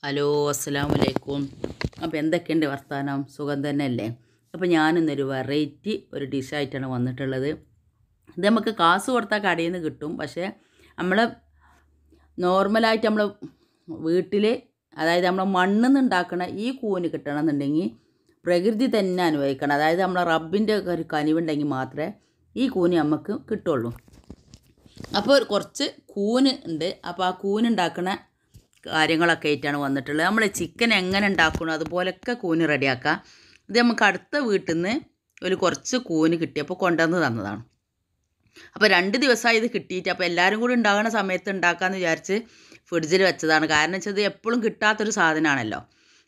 Hello അസ്സലാമു അലൈക്കും. അപ്പോൾ എന്തൊക്കെയുണ്ട് വർത്താനം? സുഖം തന്നെയല്ലേ? അപ്പോൾ ഞാനിന്നൊരു വെറൈറ്റി ഒരു ഡിഷായിട്ടാണ് വന്നിട്ടുള്ളത്. ഇത് നമുക്ക് കാശ് കൊടുത്താൽ കടയിൽ നിന്ന് കിട്ടും. പക്ഷേ നമ്മൾ നോർമലായിട്ട് നമ്മൾ വീട്ടിൽ, അതായത് നമ്മൾ മണ്ണിൽ നിന്ന് ഉണ്ടാക്കുന്ന ഈ കൂന് കിട്ടണമെന്നുണ്ടെങ്കിൽ പ്രകൃതി തന്നെ അനുഭവിക്കണം. അതായത് നമ്മളെ റബ്ബിൻ്റെ ഒരു കനിവുണ്ടെങ്കിൽ മാത്രമേ ഈ കൂന് നമുക്ക് കിട്ടുള്ളൂ. അപ്പോൾ കുറച്ച് കൂന് ഉണ്ട്. അപ്പോൾ ആ കൂനുണ്ടാക്കുന്ന കാര്യങ്ങളൊക്കെ ആയിട്ടാണ് വന്നിട്ടുള്ളത്. നമ്മൾ ചിക്കൻ എങ്ങനെ ഉണ്ടാക്കണം അതുപോലൊക്കെ കൂന് റെഡിയാക്കാം. ഇത് നമുക്ക് അടുത്ത വീട്ടിൽ നിന്ന് ഒരു കുറച്ച് കൂന് കിട്ടിയപ്പോൾ കൊണ്ടുവന്ന് തന്നതാണ്. അപ്പോൾ 2 ദിവസമായി ഇത് കിട്ടിയിട്ട്, അപ്പോൾ എല്ലാവരും കൂടി ഉണ്ടാകുന്ന സമയത്ത് ഉണ്ടാക്കാമെന്ന് വിചാരിച്ച് ഫ്രിഡ്ജിൽ വെച്ചതാണ്. കാരണം വെച്ചാൽ ഇത് എപ്പോഴും കിട്ടാത്തൊരു സാധനമാണല്ലോ.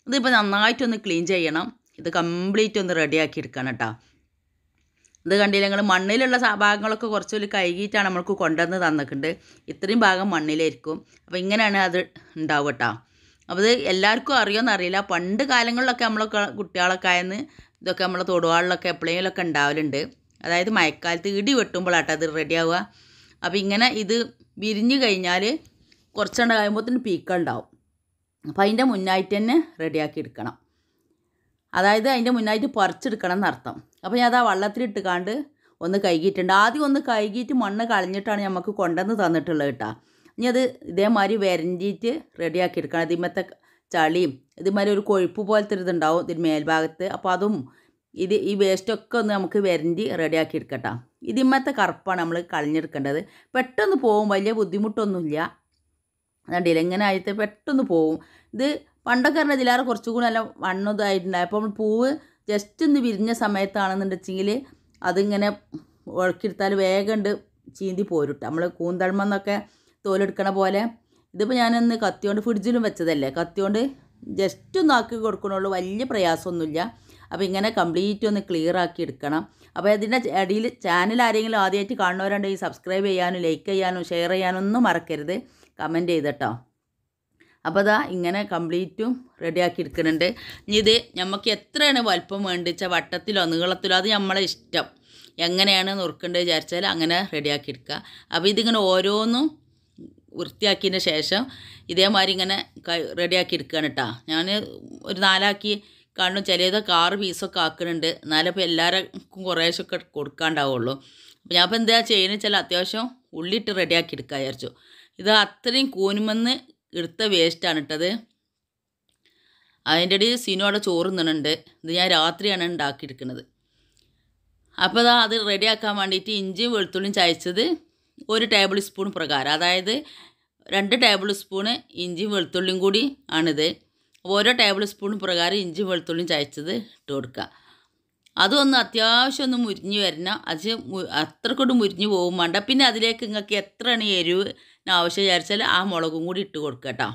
ഇതിപ്പോൾ നന്നായിട്ടൊന്ന് ക്ലീൻ ചെയ്യണം. ഇത് കംപ്ലീറ്റ് ഒന്ന് റെഡിയാക്കി എടുക്കണം കേട്ടോ. ഇത് കണ്ടില്ല നിങ്ങൾ, മണ്ണിലുള്ള ഭാഗങ്ങളൊക്കെ കുറച്ചൊരു കഴുകിയിട്ടാണ് നമ്മൾക്ക് കൊണ്ടുവന്ന് തന്നിട്ടുണ്ട്. ഇത്രയും ഭാഗം മണ്ണിലായിരിക്കും. അപ്പോൾ ഇങ്ങനെയാണ് അത് ഉണ്ടാവുക കേട്ടോ. അപ്പോൾ ഇത് എല്ലാവർക്കും അറിയുമെന്നറിയില്ല. പണ്ട് കാലങ്ങളിലൊക്കെ നമ്മളൊക്കെ കുട്ടികളൊക്കെ ആയെന്ന് ഇതൊക്കെ നമ്മളെ തൊടുവാളിലൊക്കെ എപ്പോഴെങ്കിലുമൊക്കെ ഉണ്ടാവലുണ്ട്. അതായത് മഴക്കാലത്ത് ഇടി വെട്ടുമ്പോഴാട്ടോ അത് റെഡിയാവുക. അപ്പോൾ ഇങ്ങനെ ഇത് വിരിഞ്ഞ് കഴിഞ്ഞാൽ കുറച്ചെണ്ണം കഴിയുമ്പോഴത്തേന് പീക്കുണ്ടാവും. അപ്പോൾ അതിൻ്റെ മുന്നായിട്ട് തന്നെ റെഡിയാക്കി എടുക്കണം. അതായത് അതിൻ്റെ മുന്നായിട്ട് പറിച്ചെടുക്കണം എന്നർത്ഥം. അപ്പോൾ ഞാൻ അത് ആ വെള്ളത്തിലിട്ടുകാണ്ട് ഒന്ന് കഴുകിയിട്ടുണ്ട്. ആദ്യം ഒന്ന് കഴുകിയിട്ട് മണ്ണ് കളഞ്ഞിട്ടാണ് നമുക്ക് കൊണ്ടുവന്ന് തന്നിട്ടുള്ളത് കേട്ടോ. ഇനി അത് ഇതേമാതിരി വരണ്ടിയിട്ട് റെഡിയാക്കി എടുക്കണം. ഇതിമത്തെ ചളിയും ഇതുമാതിരി ഒരു കൊഴുപ്പ് പോലത്തെ ഒരു ഇതുണ്ടാവും ഇതിന് മേൽഭാഗത്ത്. അപ്പോൾ അതും ഈ വേസ്റ്റൊക്കെ ഒന്ന് നമുക്ക് വരണ്ടി റെഡിയാക്കി എടുക്കട്ടോ. ഇതിമത്തെ കറുപ്പാണ് നമ്മൾ കളഞ്ഞെടുക്കേണ്ടത്. പെട്ടെന്ന് പോവും, വലിയ ബുദ്ധിമുട്ടൊന്നുമില്ല. കണ്ടില്ല ഇങ്ങനെ ആയിട്ട് പെട്ടെന്ന് പോവും. ഇത് പണ്ടൊക്കെ പറഞ്ഞാൽ ഇതിലേറെ കുറച്ചുകൂടി നല്ല വണ്ണതായിട്ടുണ്ടായി. അപ്പോൾ പൂവ് ജസ്റ്റ് ഒന്ന് വിരിഞ്ഞ സമയത്താണെന്നുണ്ടെങ്കിൽ അതിങ്ങനെ ഉഴക്കിയെടുത്താൽ വേഗം ഉണ്ട് ചീന്തി പോരുട്ടോ. നമ്മൾ കൂന്തൾമെന്നൊക്കെ തോലെടുക്കണ പോലെ. ഇതിപ്പോൾ ഞാനൊന്ന് കത്തിയോണ്ട് ഫ്രിഡ്ജിലും വെച്ചതല്ലേ, കത്തിയോണ്ട് ജസ്റ്റ് ഒന്ന് ആക്കി കൊടുക്കണുള്ളൂ, വലിയ പ്രയാസമൊന്നുമില്ല. അപ്പോൾ ഇങ്ങനെ കംപ്ലീറ്റ് ഒന്ന് ക്ലിയർ ആക്കി എടുക്കണം. അപ്പോൾ അതിൻ്റെ ഇടയിൽ ചാനൽ ആരെങ്കിലും ആദ്യമായിട്ട് കാണുന്നവരുണ്ടെങ്കിൽ സബ്സ്ക്രൈബ് ചെയ്യാനും ലൈക്ക് ചെയ്യാനും ഷെയർ ചെയ്യാനും ഒന്നും മറക്കരുത്. കമൻറ്റ് ചെയ്തട്ടോ. അപ്പോൾ അതാ ഇങ്ങനെ കംപ്ലീറ്റും റെഡിയാക്കി എടുക്കുന്നുണ്ട്. ഇനി ഇത് നമുക്ക് എത്രയാണ് വലുപ്പം വേണ്ടിച്ചാൽ വട്ടത്തിലോ നീളത്തിലോ അത് നമ്മളെ ഇഷ്ടം, എങ്ങനെയാണ് നുറുക്കേണ്ടത് വിചാരിച്ചാൽ അങ്ങനെ റെഡിയാക്കി എടുക്കുക. അപ്പോൾ ഇതിങ്ങനെ ഓരോന്നും വൃത്തിയാക്കിയതിന് ശേഷം ഇതേമാതിരി ഇങ്ങനെ റെഡിയാക്കി എടുക്കുകയാണ് കേട്ടോ. ഞാൻ ഒരു 4 കാണും, ചിലതൊക്കെ 6 പീസൊക്കെ ആക്കുന്നുണ്ട്. എന്നാലും ഇപ്പോൾ എല്ലാവർക്കും കുറേശ്ശൊക്കെ കൊടുക്കാണ്ടാവുള്ളൂ. അപ്പോൾ ഞാൻ ഇപ്പോൾ എന്താ ചെയ്യുന്നത് വെച്ചാൽ അത്യാവശ്യം ഉള്ളിയിട്ട് റെഡിയാക്കി എടുക്കുക വിചാരിച്ചു. ഇത് അത്രയും കൂനുമെന്ന് എടുത്ത വേസ്റ്റാണ് ഇട്ടത്. അതിൻ്റെ ഇടയിൽ സിനോടെ ചോറ് തിന്നുന്നുണ്ട്. ഇത് ഞാൻ രാത്രിയാണ് ഉണ്ടാക്കിയെടുക്കുന്നത്. അപ്പോൾ അത് റെഡിയാക്കാൻ വേണ്ടിയിട്ട് ഇഞ്ചിയും വെളുത്തുള്ളിയും ചതച്ചത് 1 ടേബിൾ സ്പൂൺ പ്രകാരം, അതായത് 2 ടേബിൾ സ്പൂണ് ഇഞ്ചിയും വെളുത്തുള്ളിയും കൂടി ആണിത്. ഓരോ ടേബിൾ സ്പൂൺ പ്രകാരം ഇഞ്ചിയും വെളുത്തുള്ളിയും ചതച്ചത് ഇട്ട് കൊടുക്കുക. അതൊന്ന് അത്യാവശ്യം ഒന്ന് മുരിഞ്ഞ് വരണം. അത് അത്രക്കൊണ്ട് മുരിഞ്ഞ് പോകും വേണ്ട. പിന്നെ അതിലേക്ക് നിങ്ങൾക്ക് എത്രയാണ് എരിവ് ആവശ്യം വിചാരിച്ചാൽ ആ മുളകും കൂടി ഇട്ട് കൊടുക്കുക കേട്ടോ.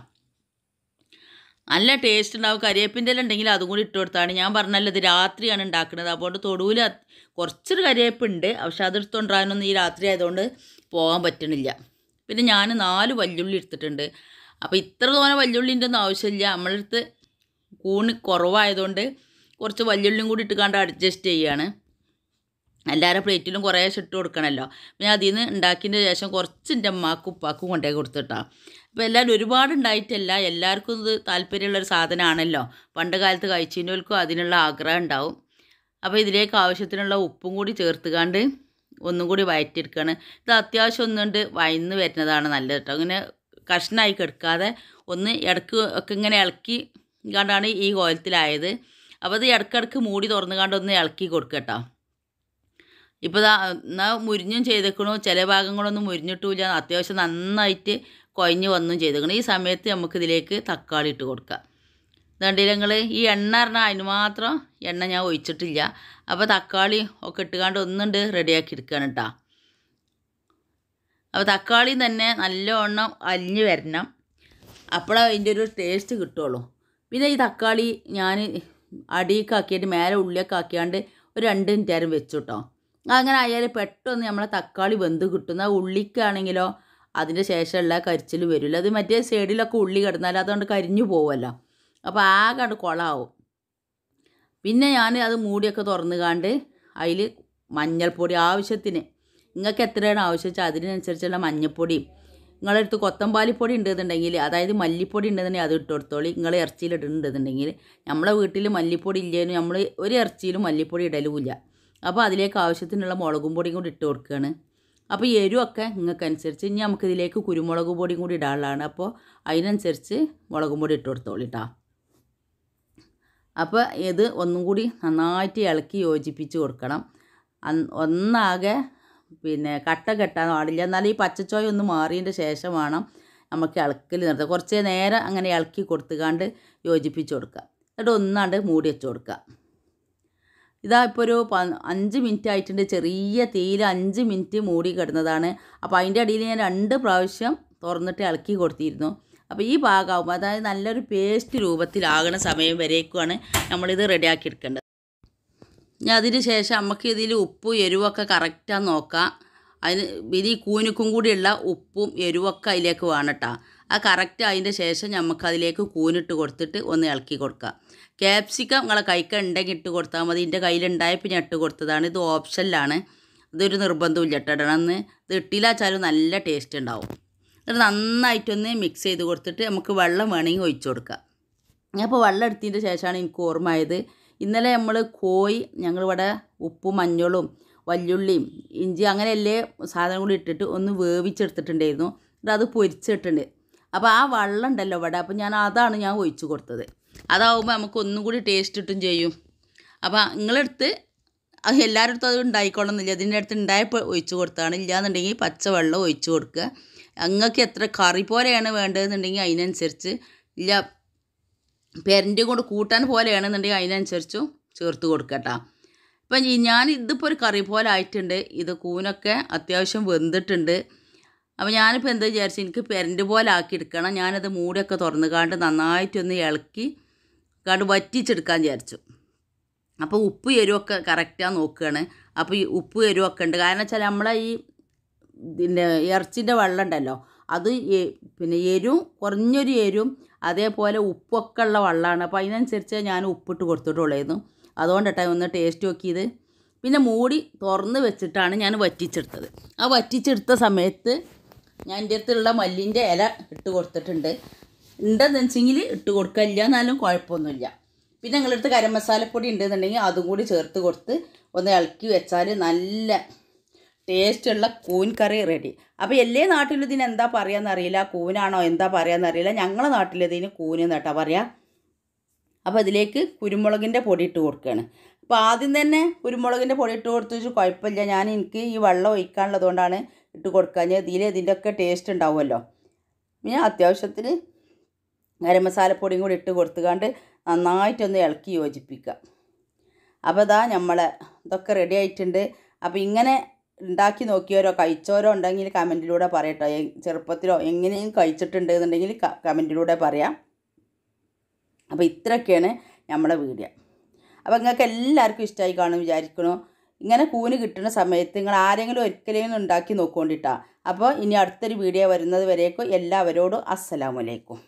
നല്ല ടേസ്റ്റ് ഉണ്ടാവും. കരിവേപ്പിൻ്റെ എല്ലാം ഉണ്ടെങ്കിൽ അതും കൂടി ഇട്ട് കൊടുത്താണ്. ഞാൻ പറഞ്ഞല്ലോ ഇത് രാത്രിയാണ് ഉണ്ടാക്കുന്നത്. അതുകൊണ്ട് തൊടുവിൽ കുറച്ചൊരു കരിവേപ്പുണ്ട്, പക്ഷെ അതെടുത്തുകൊണ്ടിരാനൊന്നും ഈ രാത്രി ആയതുകൊണ്ട് പോകാൻ പറ്റണില്ല. പിന്നെ ഞാൻ 4 വല്യുള്ളി എടുത്തിട്ടുണ്ട്. അപ്പോൾ ഇത്ര തോനെ വല്യുള്ളിൻ്റെ ഒന്നും ആവശ്യമില്ല. നമ്മളടുത്ത് കൂണ് കുറവായതുകൊണ്ട് കുറച്ച് വല്യുള്ളിയും കൂടി ഇട്ടുകൊണ്ട് അഡ്ജസ്റ്റ് ചെയ്യുകയാണ്. എല്ലാവരുടെ പ്ലേറ്റിലും കുറേശ്ശെ ഇട്ട് കൊടുക്കണമല്ലോ. പിന്നെ അതിൽ നിന്ന് ഉണ്ടാക്കിയതിന് ശേഷം കുറച്ച് എൻ്റെ അമ്മക്കും ഉപ്പാക്കും കൊണ്ടുപോയി കൊടുത്തിട്ടാണ്. അപ്പോൾ എല്ലാവരും ഒരുപാട് ഉണ്ടായിട്ടല്ല, എല്ലാവർക്കും ഇത് താല്പര്യമുള്ളൊരു സാധനമാണല്ലോ. പണ്ട് കാലത്ത് കഴിച്ചതിനോൽക്കും അതിനുള്ള ആഗ്രഹം ഉണ്ടാവും. അപ്പോൾ ഇതിലേക്ക് ആവശ്യത്തിനുള്ള ഉപ്പും കൂടി ചേർത്തുകാണ്ട് ഒന്നും കൂടി വഴറ്റിയെടുക്കുകയാണ്. ഇത് അത്യാവശ്യം ഒന്നുകൊണ്ട് വയന്ന് വരുന്നതാണ് നല്ലത് കേട്ടോ. അങ്ങനെ കഷ്ണമായി കിടക്കാതെ ഒന്ന് ഇടയ്ക്ക് ഒക്കെ ഇങ്ങനെ ഇളക്കി കണ്ടാണ് ഈ കോലത്തിലായത്. അപ്പോൾ അത് ഇടയ്ക്കിടയ്ക്ക് മൂടി തുറന്നു കണ്ട് ഒന്ന് ഇളക്കി കൊടുക്കുക കേട്ടോ. ഇപ്പോൾ എന്നാൽ മുരിഞ്ഞും ചെയ്തേക്കണു, ചില ഭാഗങ്ങളൊന്നും മുരിഞ്ഞിട്ടില്ല, അത്യാവശ്യം നന്നായിട്ട് കുഴഞ്ഞ് വന്നും ചെയ്തേക്കണം. ഈ സമയത്ത് നമുക്കിതിലേക്ക് തക്കാളി ഇട്ട് കൊടുക്കാം. അതുകൊണ്ടില്ല നിങ്ങൾ ഈ എണ്ണ പറഞ്ഞാൽ അതിന് മാത്രം എണ്ണ ഞാൻ ഒഴിച്ചിട്ടില്ല. അപ്പോൾ തക്കാളി ഒക്കെ ഇട്ടുകൊണ്ട് ഒന്നുണ്ട് റെഡിയാക്കി എടുക്കുകയാണ് കേട്ടോ. അപ്പോൾ തക്കാളി തന്നെ നല്ലവണ്ണം അലിഞ്ഞ് വരണം, അപ്പോഴേ അതിൻ്റെ ഒരു ടേസ്റ്റ് കിട്ടുള്ളൂ. പിന്നെ ഈ തക്കാളി ഞാൻ അടിയിക്കാക്കിയിട്ട് മേലെ ഉള്ളിയൊക്കെ ആക്കിയാണ്ട് ഒരു 2 മിനിറ്റ് നേരം വെച്ചു കേട്ടോ. അങ്ങനെ ആയാൽ പെട്ടെന്ന് നമ്മളെ തക്കാളി വെന്ത് കിട്ടുന്ന. ഉള്ളിക്കാണെങ്കിലോ അതിൻ്റെ ശേഷമുള്ള കരിച്ചിൽ വരില്ല. അത് മറ്റേ സൈഡിലൊക്കെ ഉള്ളി കിടന്നാൽ അതുകൊണ്ട് കരിഞ്ഞു പോവുമല്ലോ. അപ്പോൾ ആകെ അത് കുളമാവും. പിന്നെ ഞാൻ അത് മൂടിയൊക്കെ തുറന്ന് കാണ്ട് അതിൽ മഞ്ഞൾപ്പൊടി ആവശ്യത്തിന്, നിങ്ങൾക്ക് എത്രയാണ് ആവശ്യം വെച്ചാൽ അതിനനുസരിച്ചുള്ള മഞ്ഞൾപ്പൊടിയും നിങ്ങളുടെ അടുത്ത് കൊത്തമ്പാലിപ്പൊടി ഉണ്ടെന്നുണ്ടെങ്കിൽ, അതായത് മല്ലിപ്പൊടി ഉണ്ടെന്നുണ്ടെങ്കിൽ അത് ഇട്ട് കൊടുത്തോളി. നിങ്ങൾ ഇറച്ചിയിൽ ഇടുന്നുണ്ടെന്നുണ്ടെങ്കിൽ, നമ്മളെ വീട്ടിൽ മല്ലിപ്പൊടി ഇല്ലേനും നമ്മൾ ഒരു ഇറച്ചിയിലും മല്ലിപ്പൊടി ഇടലുമില്ല. അപ്പോൾ അതിലേക്ക് ആവശ്യത്തിനുള്ള മുളകും പൊടിയും കൂടി ഇട്ട് കൊടുക്കുകയാണ്. അപ്പോൾ എരിവൊക്കെ നിങ്ങൾക്കനുസരിച്ച്. ഇനി നമുക്കിതിലേക്ക് കുരുമുളക് പൊടിയും കൂടി ഇടാനുള്ളതാണ്. അപ്പോൾ അതിനനുസരിച്ച് മുളകും പൊടി ഇട്ട് കൊടുത്തോളി കേട്ടോ. അപ്പോൾ ഇത് ഒന്നും കൂടി നന്നായിട്ട് ഇളക്കി യോജിപ്പിച്ച് കൊടുക്കണം. ഒന്നാകെ കട്ട കെട്ടാൻ പാടില്ല. എന്നാൽ ഈ പച്ചച്ചോയ ഒന്ന് മാറിയതിൻ്റെ ശേഷം വേണം നമുക്ക് ഇളക്കൽ നിർത്തുക. കുറച്ച് നേരം അങ്ങനെ ഇളക്കി കൊടുത്തുകാണ്ട് യോജിപ്പിച്ച് കൊടുക്കുക. എന്നിട്ട് ഒന്നാണ്ട് മൂടി വെച്ച് കൊടുക്കുക. ഇതാ ഇപ്പോൾ ഒരു 5 മിനിറ്റ് ആയിട്ടുണ്ട്. ചെറിയ തീയിൽ 5 മിനിറ്റ് മൂടി കിടന്നതാണ്. അപ്പോൾ അതിൻ്റെ അടിയിൽ ഞാൻ 2 പ്രാവശ്യം തുറന്നിട്ട് ഇളക്കി കൊടുത്തിരുന്നു. അപ്പോൾ ഈ ഭാഗമാകുമ്പോൾ, അതായത് നല്ലൊരു പേസ്റ്റ് രൂപത്തിലാകുന്ന സമയം വരേക്കുമാണ് നമ്മളിത് റെഡിയാക്കി എടുക്കേണ്ടത്. ഇനി അതിന് ശേഷം നമുക്ക് ഇതിൽ ഉപ്പും എരിവൊക്കെ കറക്റ്റാന്ന് നോക്കാം. അതിന് ഈ കൂനുക്കും കൂടിയുള്ള ഉപ്പും എരിവൊക്കെ അതിലേക്ക് വേണം കേട്ടോ. ആ കറക്റ്റ് അതിൻ്റെ ശേഷം നമുക്ക് അതിലേക്ക് കൂനിട്ട് കൊടുത്തിട്ട് ഒന്ന് ഇളക്കി കൊടുക്കുക. ക്യാപ്സിക്കം നിങ്ങളെ കൈക്ക് ഉണ്ടെങ്കിൽ ഇട്ട് കൊടുത്താൽ മതി. എൻ്റെ കയ്യിലുണ്ടായപ്പോൾ ഞാൻ ഇട്ട് കൊടുത്തതാണ്. ഇത് ഓപ്ഷനിലാണ്, ഇതൊരു നിർബന്ധമില്ല കേട്ടോ ഇടണമെന്ന്. ഇത് ഇട്ടില്ലാച്ചാലും നല്ല ടേസ്റ്റ് ഉണ്ടാവും. എന്നിട്ട് നന്നായിട്ടൊന്ന് മിക്സ് ചെയ്ത് കൊടുത്തിട്ട് നമുക്ക് വെള്ളം വേണമെങ്കിൽ ഒഴിച്ചു കൊടുക്കുക. അപ്പോൾ വെള്ളം എടുത്തതിൻ്റെ ശേഷമാണ് എനിക്ക് ഓർമ്മയായത്, ഇന്നലെ നമ്മൾ ഞങ്ങളിവിടെ ഉപ്പും മഞ്ഞളും വല്യുള്ളിയും ഇഞ്ചി അങ്ങനെ എല്ലാ സാധനം കൂടി ഇട്ടിട്ട് ഒന്ന് വേവിച്ചെടുത്തിട്ടുണ്ടായിരുന്നു. എന്നിട്ട് അത് പൊരിച്ചിട്ടുണ്ട്. അപ്പോൾ ആ വെള്ളം ഉണ്ടല്ലോ ഇവിടെ, അപ്പോൾ അതാണ് ഞാൻ ഒഴിച്ച് കൊടുത്തത്. അതാവുമ്പോൾ നമുക്ക് ഒന്നും കൂടി ടേസ്റ്റ് കിട്ടും ചെയ്യും. അപ്പോൾ നിങ്ങളടുത്ത് അത് എല്ലാവരുടെ അടുത്തും അത് ഉണ്ടായിക്കൊള്ളുന്നില്ല. ഇതിൻ്റെ അടുത്ത് ഉണ്ടായപ്പോൾ ഒഴിച്ച് കൊടുത്താണ്. ഇല്ലയെന്നുണ്ടെങ്കിൽ പച്ചവെള്ളം ഒഴിച്ച് കൊടുക്കുക. നിങ്ങൾക്ക് എത്ര കറി പോലെയാണ് വേണ്ടതെന്നുണ്ടെങ്കിൽ അതിനനുസരിച്ച്, ഇല്ല പെരൻ്റെ കൊണ്ട് കൂട്ടാൻ പോലെയാണെന്നുണ്ടെങ്കിൽ അതിനനുസരിച്ചും ചേർത്ത് കൊടുക്കട്ടോ. ഇപ്പം ഇതിപ്പോൾ ഒരു കറി പോലെ ആയിട്ടുണ്ട്. ഇത് കൂനൊക്കെ അത്യാവശ്യം വെന്തിട്ടുണ്ട്. അപ്പോൾ ഞാനിപ്പോൾ എന്താ വിചാരിച്ചു, എനിക്ക് പെരൻ്റെ പോലെ ആക്കി എടുക്കണം. ഞാനത് മൂടിയൊക്കെ തുറന്ന് കാണ്ട് നന്നായിട്ടൊന്ന് ഇളക്കി കാണ്ട് വറ്റിച്ചെടുക്കാൻ വിചാരിച്ചു. അപ്പോൾ ഉപ്പ് എരിവൊക്കെ കറക്റ്റാണ് നോക്കുകയാണ്. അപ്പോൾ ഈ ഉപ്പ് എരിവൊക്കെ ഉണ്ട്. കാരണം വെച്ചാൽ നമ്മളെ ഈ ഇറച്ചിൻ്റെ വെള്ളം ഉണ്ടല്ലോ, അത് എരിവും കുറഞ്ഞൊരു എരിവും അതേപോലെ ഉപ്പൊക്കെ ഉള്ള വെള്ളമാണ്. അപ്പോൾ അതിനനുസരിച്ച് ഞാൻ ഉപ്പിട്ട് കൊടുത്തിട്ടുള്ളായിരുന്നു. അതുകൊണ്ടിട്ടാണ് ഒന്ന് ടേസ്റ്റ് നോക്കിയത്. പിന്നെ മൂടി തുറന്ന് വെച്ചിട്ടാണ് ഞാൻ വറ്റിച്ചെടുത്തത്. ആ വറ്റിച്ചെടുത്ത സമയത്ത് ഞാൻ എൻ്റെ അടുത്തുള്ള മല്ലിൻ്റെ ഇല ഇട്ട് കൊടുത്തിട്ടുണ്ട്. ഉണ്ടെന്ന് വെച്ചെങ്കിൽ ഇട്ട് കൊടുക്കില്ല, എന്നാലും കുഴപ്പമൊന്നുമില്ല. പിന്നെ നിങ്ങളടുത്ത് ഗരം മസാലപ്പൊടി ഉണ്ടെന്നുണ്ടെങ്കിൽ അതും കൂടി ചേർത്ത് കൊടുത്ത് ഒന്ന് ഇളക്കി വെച്ചാൽ നല്ല ടേസ്റ്റുള്ള കൂൻ കറി റെഡി. അപ്പോൾ എല്ലാ നാട്ടിലും ഇതിന് എന്താ പറയുകയെന്നറിയില്ല, കൂനാണോ എന്താ പറയുകയെന്നറിയില്ല. ഞങ്ങളുടെ നാട്ടിലിതിന് കൂനെന്ന് കേട്ടോ പറയാം. അപ്പോൾ ഇതിലേക്ക് കുരുമുളകിൻ്റെ പൊടി ഇട്ട് കൊടുക്കുകയാണ്. അപ്പോൾ ആദ്യം തന്നെ കുരുമുളകിൻ്റെ പൊടി ഇട്ട് കൊടുത്തു വെച്ചാൽ കുഴപ്പമില്ല. എനിക്ക് ഈ വെള്ളം ഒഴിക്കാനുള്ളതുകൊണ്ടാണ് ഇട്ട് കൊടുക്കാൻ. ഇതിൻ്റെയൊക്കെ ടേസ്റ്റ് ഉണ്ടാവുമല്ലോ. പിന്നെ അത്യാവശ്യത്തിന് ഗരം മസാലപ്പൊടിയും കൂടി ഇട്ട് കൊടുത്തുകൊണ്ട് നന്നായിട്ടൊന്ന് ഇളക്കി യോജിപ്പിക്കുക. അപ്പോൾ ഇതാ ഇതൊക്കെ റെഡി ആയിട്ടുണ്ട്. അപ്പോൾ ഇങ്ങനെ ഉണ്ടാക്കി നോക്കിയവരോ കഴിച്ചവരോ ഉണ്ടെങ്കിൽ കമൻറ്റിലൂടെ പറയട്ടോ. ചെറുപ്പത്തിലോ എങ്ങനെയും കഴിച്ചിട്ടുണ്ട് എന്നുണ്ടെങ്കിൽ കമൻറ്റിലൂടെ പറയാം. അപ്പോൾ ഇത്രയൊക്കെയാണ് നമ്മളെ വീഡിയോ. അപ്പോൾ നിങ്ങൾക്ക് എല്ലാവർക്കും ഇഷ്ടമായി കാണും വിചാരിക്കണു. ഇങ്ങനെ കൂന് കിട്ടുന്ന സമയത്ത് നിങ്ങൾ ആരെങ്കിലും ഒരിക്കലും ഉണ്ടാക്കി നോക്കിക്കൊണ്ടിട്ടാ. അപ്പോൾ ഇനി അടുത്തൊരു വീഡിയോ വരുന്നത് വരേക്കും എല്ലാവരോടും അസ്സലാമു അലൈക്കും.